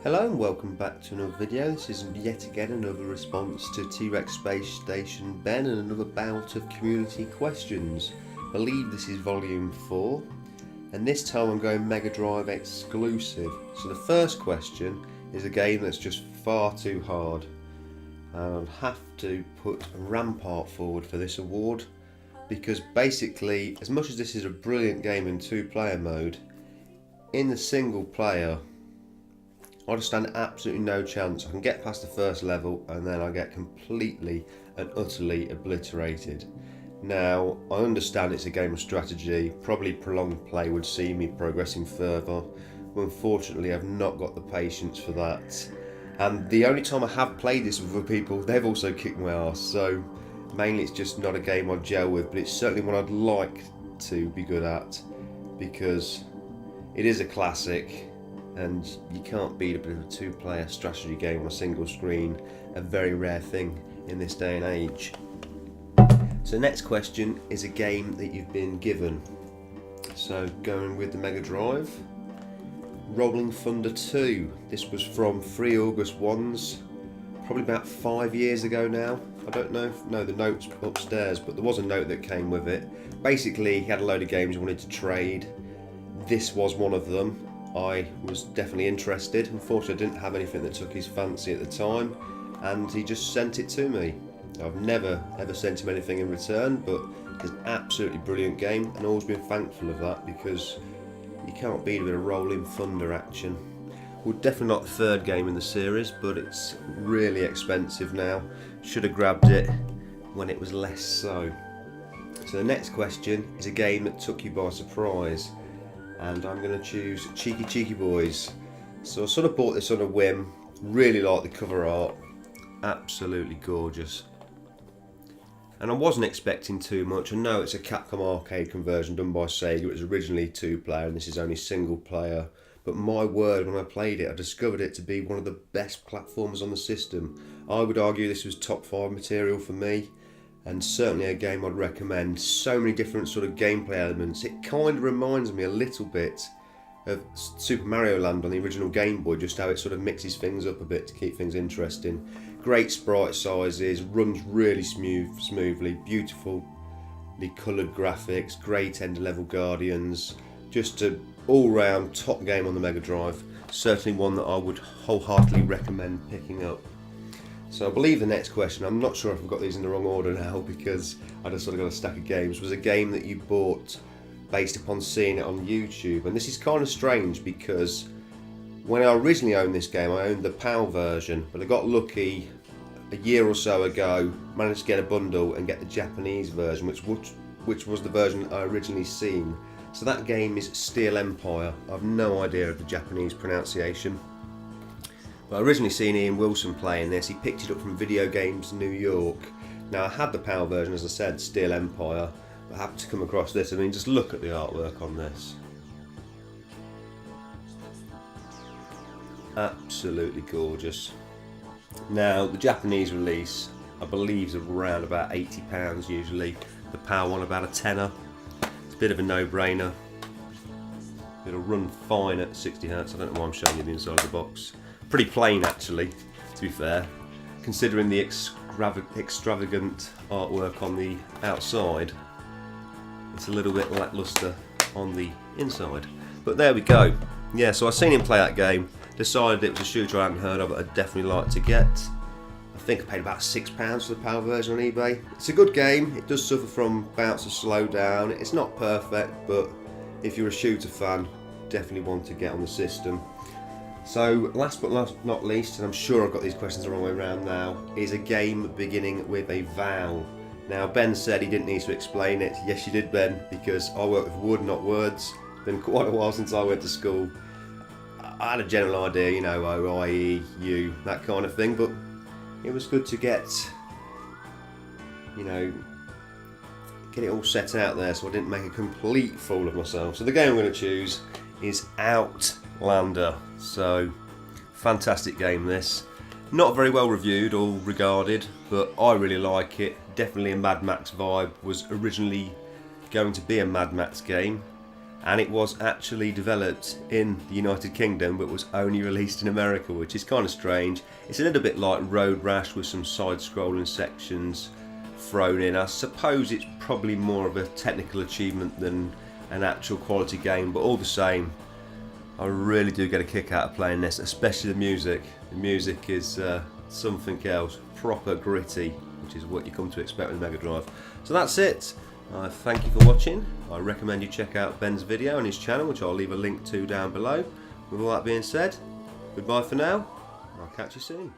Hello and welcome back to another video. This is yet again another response to TRexSpaceStation Ben and another bout of community questions. I believe this is volume 4 and this time I'm going Megadrive exclusive. So the first question is a game that's just far too hard. I'll have to put Rampart forward for this award because basically, as much as this is a brilliant game in 2-player mode, in the single player I just stand absolutely no chance. I can get past the first level and then I get completely and utterly obliterated. Now, I understand it's a game of strategy, probably prolonged play would see me progressing further, but unfortunately I've not got the patience for that. And the only time I have played this with other people, they've also kicked my ass, so mainly it's just not a game I gel with, but it's certainly one I'd like to be good at, because it is a classic. And you can't beat a bit of a 2-player strategy game on a single screen, a very rare thing in this day and age. So next question is a game that you've been given. So going with the Megadrive, Rolling Thunder 2. This was from Free August ones, probably about 5 years ago now. I don't know if, no, the note's upstairs, but there was a note that came with it. Basically, he had a load of games he wanted to trade. This was one of them. I was definitely interested. Unfortunately, I didn't have anything that took his fancy at the time, and he just sent it to me. I've never ever sent him anything in return, but it's an absolutely brilliant game, and I've always been thankful of that because you can't beat a bit of Rolling Thunder action. Well, definitely not the third game in the series, but it's really expensive now. Should have grabbed it when it was less so. So the next question is a game that took you by surprise. And I'm going to choose Cheeky Cheeky Boys. So I sort of bought this on a whim, really like the cover art, absolutely gorgeous. And I wasn't expecting too much. I know it's a Capcom arcade conversion done by Sega. It was originally 2-player and this is only single player. But my word, when I played it, I discovered it to be one of the best platformers on the system. I would argue this was top 5 material for me. And certainly a game I'd recommend. So many different sort of gameplay elements. It kind of reminds me a little bit of Super Mario Land on the original Game Boy, just how it sort of mixes things up a bit to keep things interesting. Great sprite sizes, runs really smoothly, beautifully coloured graphics, great end level guardians, just an all-round top game on the Mega Drive. Certainly one that I would wholeheartedly recommend picking up. So I believe the next question, I'm not sure if I've got these in the wrong order now because I just sort of got a stack of games, was a game that you bought based upon seeing it on YouTube. And this is kind of strange because when I originally owned this game, I owned the PAL version, but I got lucky a year or so ago, managed to get a bundle and get the Japanese version, which was the version I originally seen. So that game is Steel Empire. I've no idea of the Japanese pronunciation. But I originally seen Ian Wilson playing this. He picked it up from Video Games New York. Now I had the PAL version, as I said, Steel Empire, but I happened to come across this. I mean, just look at the artwork on this. Absolutely gorgeous. Now the Japanese release, I believe, is around about £80 usually. The PAL one about a tenner. It's a bit of a no-brainer. It'll run fine at 60 Hz. I don't know why I'm showing you the inside of the box. Pretty plain actually, to be fair, considering the extravagant artwork on the outside. It's a little bit lackluster on the inside, but there we go. Yeah, so I've seen him play that game, decided it was a shooter I hadn't heard of that I'd definitely like to get. I think I paid about £6 for the PAL version on eBay. It's a good game. It does suffer from bouts of slowdown. It's not perfect, but if you're a shooter fan, definitely one to get on the system. So last but not least, and I'm sure I've got these questions the wrong way around now, is a game beginning with a vowel. Now Ben said he didn't need to explain it. Yes you did, Ben, because I work with wood, not words. Been quite a while since I went to school. I had a general idea, you know, O, I, E, U, that kind of thing, but it was good to get, you know, get it all set out there so I didn't make a complete fool of myself. So the game I'm going to choose is Outlander. So fantastic game this. Not very well reviewed or regarded, but I really like it. Definitely a Mad Max vibe. Was originally going to be a Mad Max game, and it was actually developed in the United Kingdom but was only released in America, which is kind of strange. It's a little bit like Road Rash with some side-scrolling sections thrown in. I suppose it's probably more of a technical achievement than an actual quality game, but all the same, I really do get a kick out of playing this, especially the music. The music is something else, proper gritty, which is what you come to expect with Megadrive. So that's it. Thank you for watching. I recommend you check out Ben's video on his channel, which I'll leave a link to down below. With all that being said, goodbye for now. I'll catch you soon.